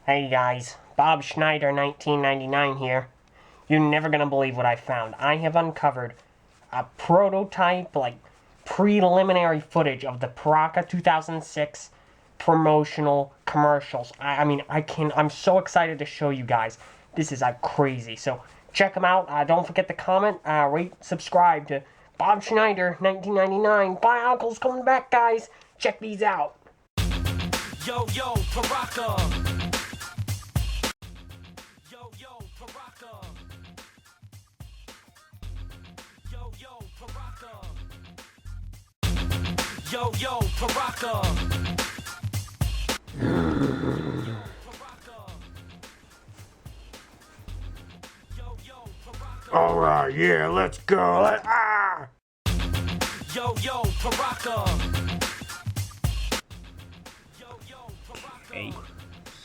Hey guys, Bob Schneider 1999 here. You're never gonna believe what I found. I have uncovered a prototype, preliminary footage of the Paraka 2006 promotional commercials. I'm so excited to show you guys. This is crazy. So check them out. Don't forget to comment, rate, subscribe to Bob Schneider 1999. Bye, Uncle's coming back, guys. Check these out. Yo, Paraka. Yo, Paraka. Yo, Paraka. Yo, Paraka. Alright, yeah, let's go. Yo, Paraka. Hey,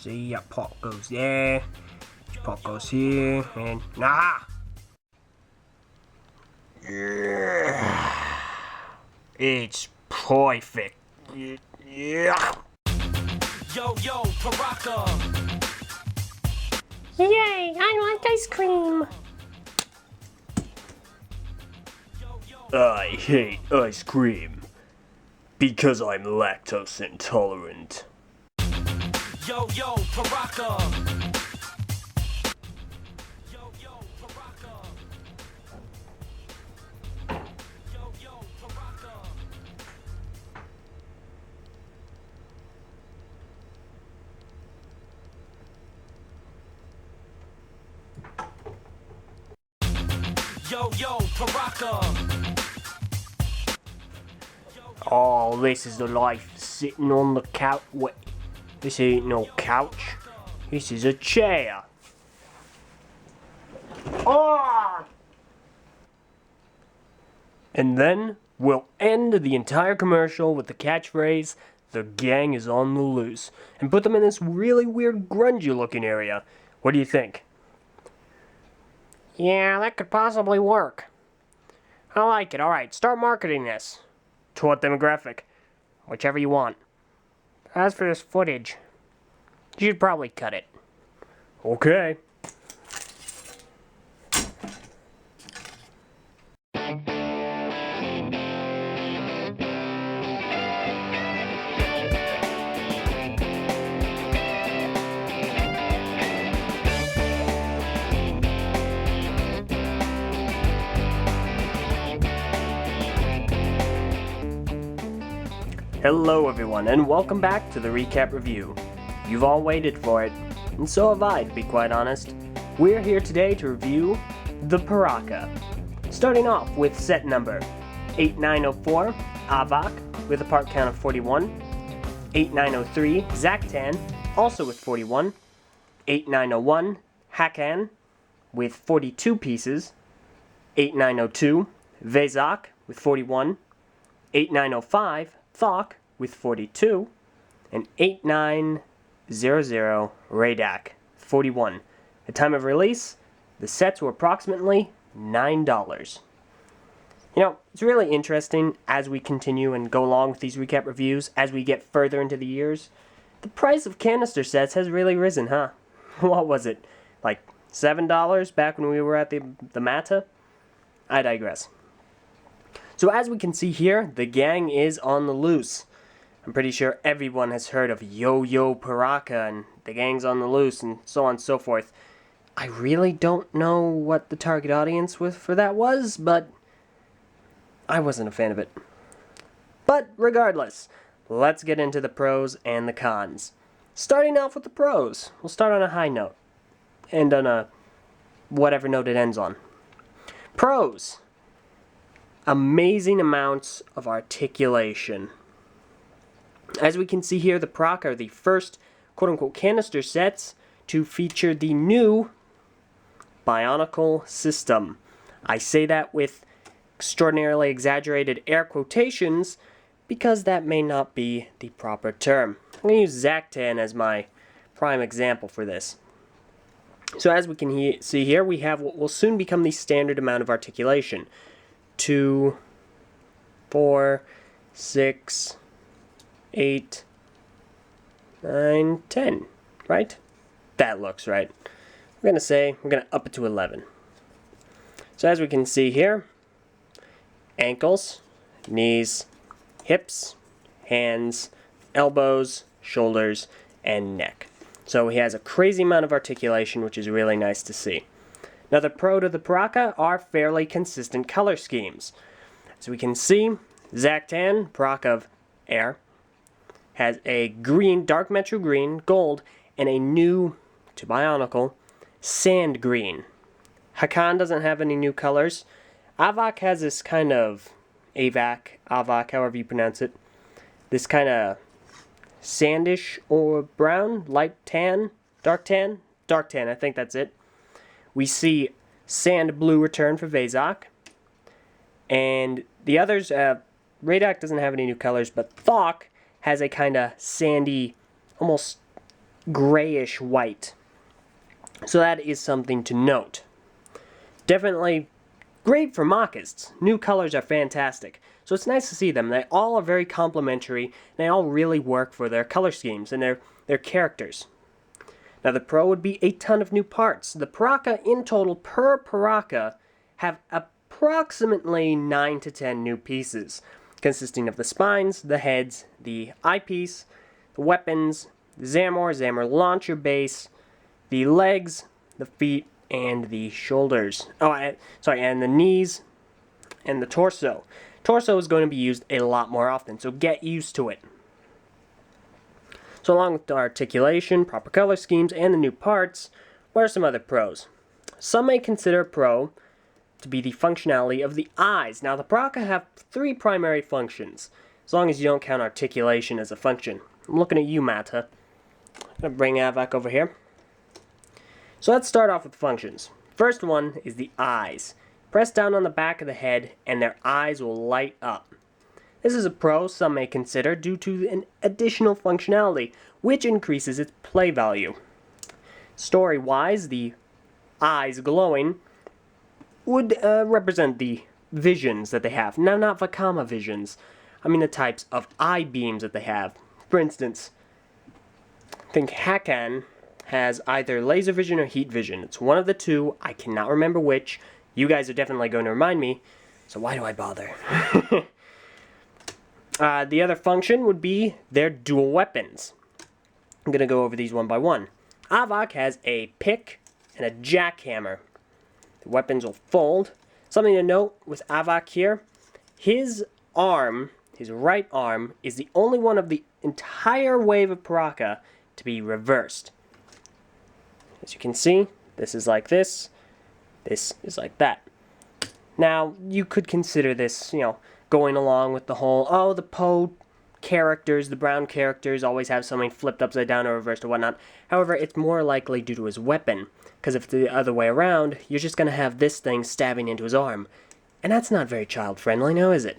see, a pot goes there, pot goes here, and nah! Yeah. It's perfect. Yeah. Yo, Paraka. Yay, I like ice cream. I hate ice cream because I'm lactose intolerant. Yo, Paraka. Yo, Paraka. Yo, Paraka. Yo, Paraka. Oh, this is the life sitting on the couch. Wait, this ain't no couch. This is a chair. Oh! And then we'll end the entire commercial with the catchphrase, "The gang is on the loose," and put them in this really weird grungy looking area. What do you think? Yeah, that could possibly work. I like it. Alright, start marketing this. To what demographic? Whichever you want. As for this footage, you should probably cut it. Okay. Hello everyone, and welcome back to the recap review. You've all waited for it, and so have I, to be quite honest. We're here today to review the Piraka. Starting off with set number 8904, Avak, with a part count of 41. 8903, Zaktan, also with 41. 8901, Hakan, with 42 pieces. 8902, Vezak, with 41. 8905, Thok with 42, and 8900 Radak 41. At time of release, the sets were approximately $9. You know, it's really interesting as we continue and go along with these recap reviews, as we get further into the years. The price of canister sets has really risen, huh? What was it? Like $7 back when we were at the Mata? I digress. So as we can see here, the gang is on the loose. I'm pretty sure everyone has heard of Yo Piraka and the gang's on the loose and so on and so forth. I really don't know what the target audience for that was, but I wasn't a fan of it. But regardless, let's get into the pros and the cons. Starting off with the pros, we'll start on a high note and on a whatever note it ends on. Pros. Amazing amounts of articulation. As we can see here, the Piraka are the first quote-unquote canister sets to feature the new Bionicle system. I say that with extraordinarily exaggerated air quotations because that may not be the proper term. I'm going to use Zaktan as my prime example for this. So as we can see here, we have what will soon become the standard amount of articulation. 2, 4, 6, 8, 9, 10, right? That looks right. We're going to up it to 11. So as we can see here, ankles, knees, hips, hands, elbows, shoulders, and neck. So he has a crazy amount of articulation, which is really nice to see. Another pro to the Paraka are fairly consistent color schemes. As we can see, Zaktan, Paraka of Air, has a green, dark metro green, gold, and a new, to Bionicle, sand green. Hakan doesn't have any new colors. Avak has this kind of, Avak, however you pronounce it, this kind of sandish or brown, light tan, dark tan, I think that's it. We see sand blue return for Vezak. And the others, Radak doesn't have any new colors, but Thok has a kind of sandy, almost grayish white. So that is something to note. Definitely great for mockists. New colors are fantastic. So it's nice to see them. They all are very complementary, and they all really work for their color schemes and their characters. Now the pro would be a ton of new parts. The Paraka in total per Paraka have approximately 9 to 10 new pieces, consisting of the spines, the heads, the eyepiece, the weapons, the Zamor launcher base, the legs, the feet, and the shoulders. And the knees and the torso. Torso is going to be used a lot more often, so get used to it. So along with the articulation, proper color schemes, and the new parts, what are some other pros? Some may consider pro to be the functionality of the eyes. Now the Paraka have 3 primary functions, as long as you don't count articulation as a function. I'm looking at you, Mata. I'm going to bring Avak over here. So let's start off with functions. First one is the eyes. Press down on the back of the head and their eyes will light up. This is a pro some may consider due to an additional functionality, which increases its play value. Story-wise, the eyes glowing would represent the visions that they have. Now, not Vakama visions. I mean the types of eye beams that they have. For instance, I think Hakan has either laser vision or heat vision. It's one of the two. I cannot remember which. You guys are definitely going to remind me, so why do I bother? The other function would be their dual weapons. I'm going to go over these one by one. Avak has a pick and a jackhammer. The weapons will fold. Something to note with Avak here, his arm, his right arm, is the only one of the entire wave of Paraka to be reversed. As you can see, this is like this is like that. Now, you could consider this, going along with the whole, the Poe characters, the brown characters, always have something flipped upside down or reversed or whatnot. However, it's more likely due to his weapon, because if the other way around, you're just going to have this thing stabbing into his arm. And that's not very child-friendly, now is it?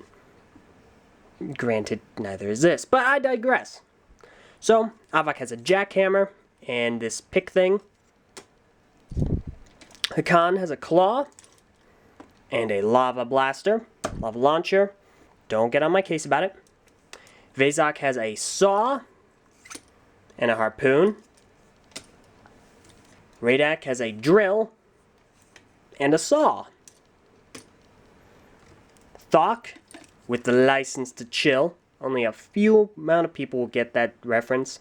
Granted, neither is this, but I digress. So, Avak has a jackhammer and this pick thing. Hakan has a claw and a lava blaster, lava launcher. Don't get on my case about it. Vezak has a saw and a harpoon. Radak has a drill and a saw. Thok, with the license to chill, only a few amount of people will get that reference,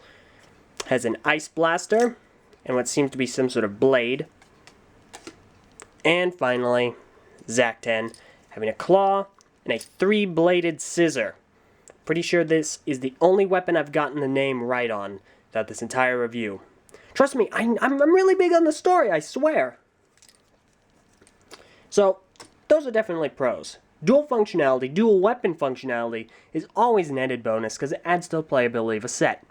has an ice blaster and what seems to be some sort of blade. And finally, Zaktan having a claw and a 3-bladed scissor. Pretty sure this is the only weapon I've gotten the name right on throughout this entire review. Trust me, I'm really big on the story, I swear. So, those are definitely pros. Dual functionality, dual weapon functionality is always an added bonus because it adds to the playability of a set.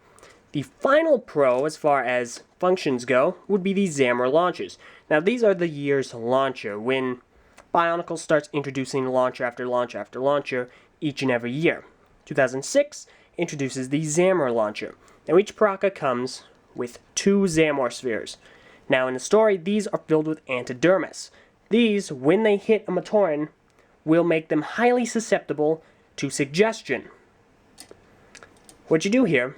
The final pro, as far as functions go, would be the Zamor launches. Now, these are the year's launcher, when Bionicle starts introducing launcher after launcher after launcher each and every year. 2006 introduces the Zamor launcher. Now, each Piraka comes with 2 Zamor spheres. Now, in the story, these are filled with antidermis. These, when they hit a Matoran, will make them highly susceptible to suggestion. What you do here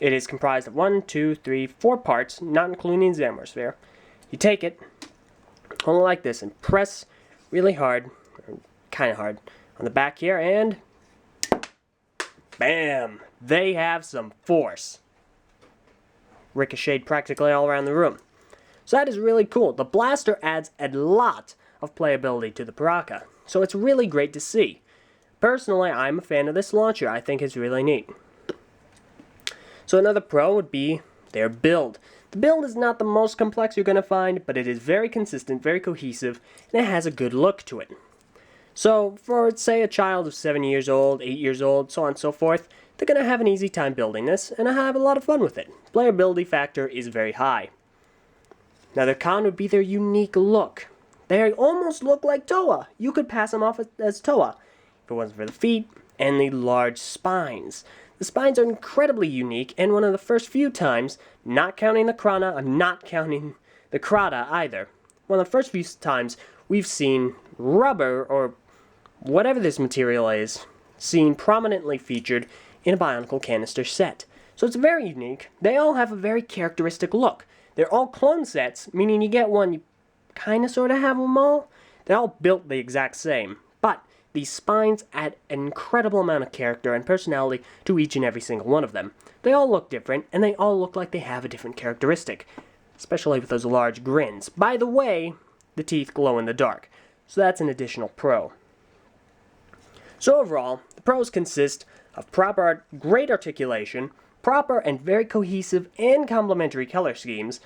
It is comprised of 1, 2, 3, 4 parts, not including the Zamor sphere. You take it, hold it like this, and press really hard, kind of hard, on the back here, and bam! They have some force. Ricocheted practically all around the room. So that is really cool. The blaster adds a lot of playability to the Piraka, so it's really great to see. Personally, I'm a fan of this launcher. I think it's really neat. So another pro would be their build. The build is not the most complex you're going to find, but it is very consistent, very cohesive, and it has a good look to it. So for, say, a child of 7 years old, 8 years old, so on and so forth, they're going to have an easy time building this, and have a lot of fun with it. Playability factor is very high. Another con would be their unique look. They almost look like Toa. You could pass them off as Toa if it wasn't for the feet and the large spines. The spines are incredibly unique, and one of the first few times, not counting the Krana, and not counting the Krata either, one of the first few times we've seen rubber, or whatever this material is, seen prominently featured in a Bionicle canister set. So it's very unique. They all have a very characteristic look. They're all clone sets, meaning you get one, you kind of sort of have them all. They're all built the exact same, but these spines add an incredible amount of character and personality to each and every single one of them. They all look different, and they all look like they have a different characteristic, especially with those large grins. By the way, the teeth glow in the dark, so that's an additional pro. So overall, the pros consist of great articulation, proper and very cohesive and complementary color schemes,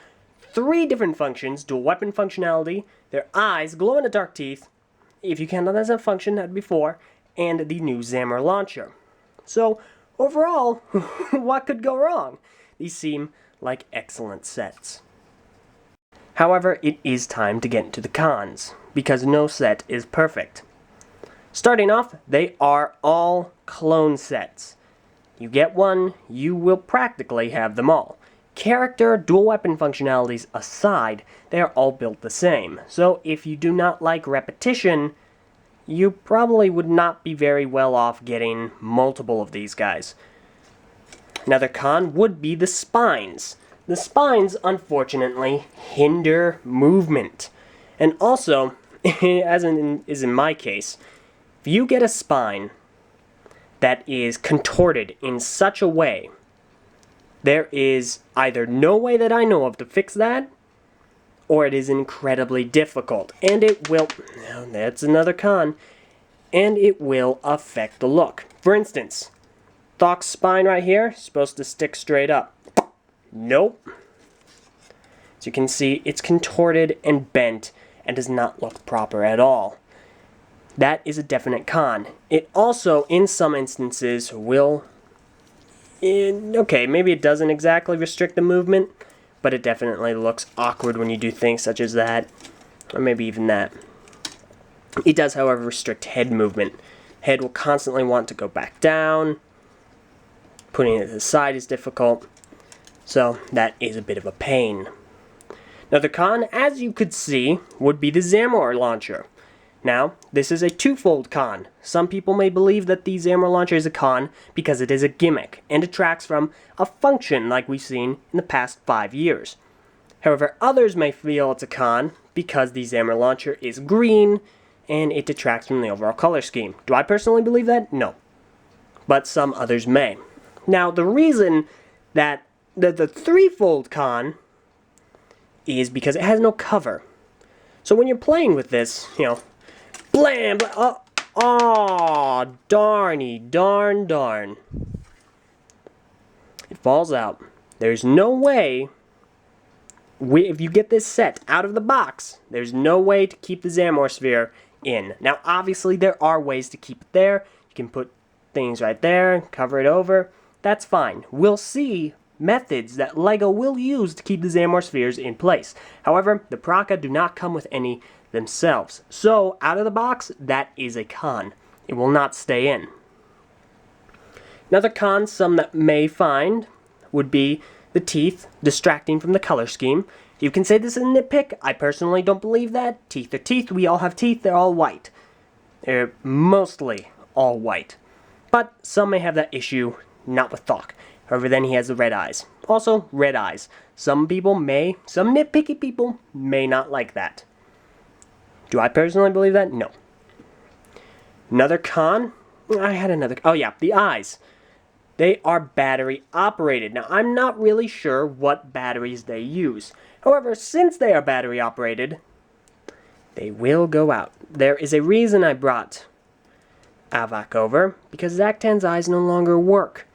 3 different functions, dual weapon functionality, their eyes, glow-in-the-dark teeth, if you count that as a function, that'd be 4, and the new Zamor launcher. So, overall, what could go wrong? These seem like excellent sets. However, it is time to get into the cons, because no set is perfect. Starting off, they are all clone sets. You get one, you will practically have them all. Character, dual weapon functionalities aside, they are all built the same. So if you do not like repetition, you probably would not be very well off getting multiple of these guys. Another con would be the spines. The spines, unfortunately, hinder movement. And also, as is in my case, if you get a spine that is contorted in such a way, there is either no way that I know of to fix that, or it is incredibly difficult. And it will, that's another con, and it will affect the look. For instance, Thok's spine right here is supposed to stick straight up. Nope. As you can see, it's contorted and bent and does not look proper at all. That is a definite con. It also, in some instances, will... okay, maybe it doesn't exactly restrict the movement, but it definitely looks awkward when you do things such as that, or maybe even that. It does, however, restrict head movement. Head will constantly want to go back down. Putting it to the side is difficult, so that is a bit of a pain. Another con, as you could see, would be the Zamor launcher. Now, this is a twofold con. Some people may believe that the Zamor launcher is a con because it is a gimmick and detracts from a function like we've seen in the past 5 years. However, others may feel it's a con because the Zamor launcher is green and it detracts from the overall color scheme. Do I personally believe that? No. But some others may. Now, the reason that the threefold con is because it has no cover. So when you're playing with this, blam, blam, oh, darn. It falls out. There's no way, if you get this set out of the box, there's no way to keep the Zamor sphere in. Now, obviously, there are ways to keep it there. You can put things right there, cover it over. That's fine. We'll see methods that LEGO will use to keep the Zamor spheres in place. However, the Paraka do not come with any themselves. So, out of the box, that is a con. It will not stay in. Another con some that may find would be the teeth distracting from the color scheme. You can say this is a nitpick. I personally don't believe that. Teeth are teeth. We all have teeth. They're all white. They're mostly all white. But some may have that issue, not with Thok. However, then he has the red eyes. Also, red eyes. Some nitpicky people may not like that. Do I personally believe that? No. Another con? Oh yeah, the eyes. They are battery operated. Now, I'm not really sure what batteries they use. However, since they are battery operated, they will go out. There is a reason I brought Avak over, because Zactan's eyes no longer work.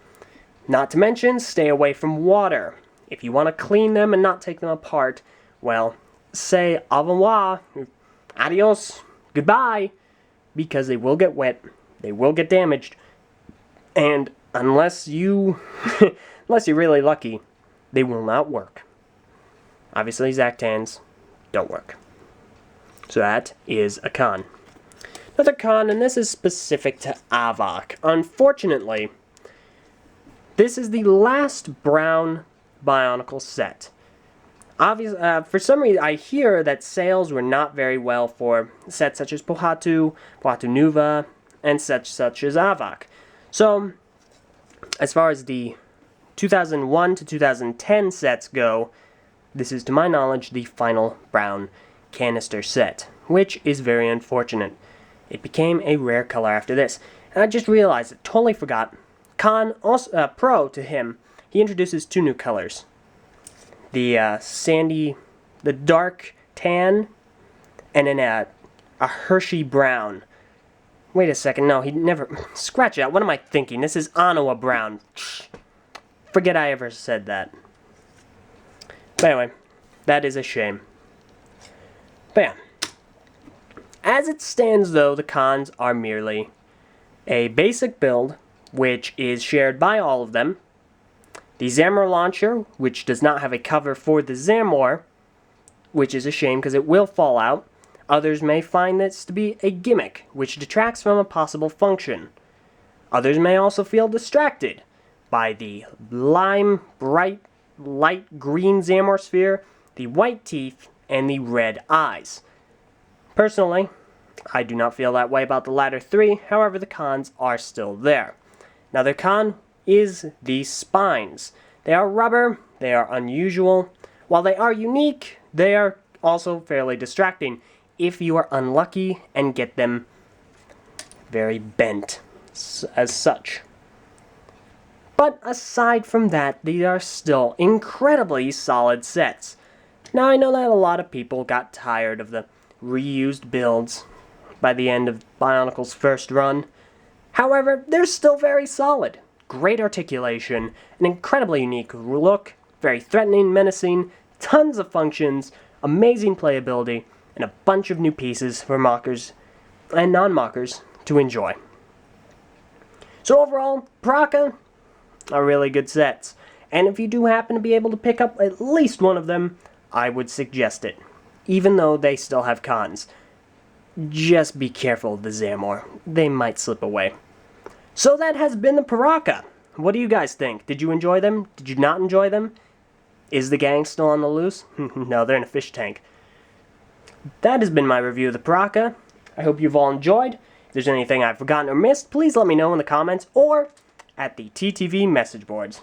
Not to mention, stay away from water. If you want to clean them and not take them apart, well, say au revoir, adios, goodbye, because they will get wet, they will get damaged, and unless you're really lucky, they will not work. Obviously, Zactans don't work. So that is a con. Another con, and this is specific to Avak. Unfortunately, this is the last brown Bionicle set. For some reason, I hear that sales were not very well for sets such as Pohatu Nuva, and such as Avak. So, as far as the 2001 to 2010 sets go, this is, to my knowledge, the final brown canister set, which is very unfortunate. It became a rare color after this. And I just realized, totally forgot, Pro to him, he introduces two new colors. The the dark tan, and then a Hershey brown. Wait a second, no, he never, scratch it out, what am I thinking? This is Anoa brown. Forget I ever said that. But anyway, that is a shame. But yeah. As it stands, though, the cons are merely a basic build, which is shared by all of them, the Zamor launcher, which does not have a cover for the Zamor, which is a shame because it will fall out. Others may find this to be a gimmick, which detracts from a possible function. Others may also feel distracted by the bright light green Zamor sphere, the white teeth, and the red eyes. Personally, I do not feel that way about the latter three, however the cons are still there. Another con is the spines. They are rubber, they are unusual. While they are unique, they are also fairly distracting if you are unlucky and get them very bent as such. But aside from that, these are still incredibly solid sets. Now I know that a lot of people got tired of the reused builds by the end of Bionicle's first run. However, they're still very solid. Great articulation, an incredibly unique look, very threatening, menacing, tons of functions, amazing playability, and a bunch of new pieces for mockers and non-mockers to enjoy. So overall, Paraka are really good sets, and if you do happen to be able to pick up at least one of them, I would suggest it, even though they still have cons. Just be careful of the Zamor. They might slip away. So that has been the Piraka. What do you guys think? Did you enjoy them? Did you not enjoy them? Is the gang still on the loose? No, they're in a fish tank. That has been my review of the Piraka. I hope you've all enjoyed. If there's anything I've forgotten or missed, please let me know in the comments or at the TTV message boards.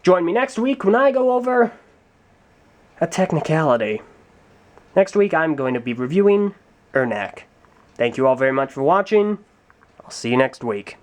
Join me next week when I go over a technicality. Next week I'm going to be reviewing Ernak. Thank you all very much for watching. I'll see you next week.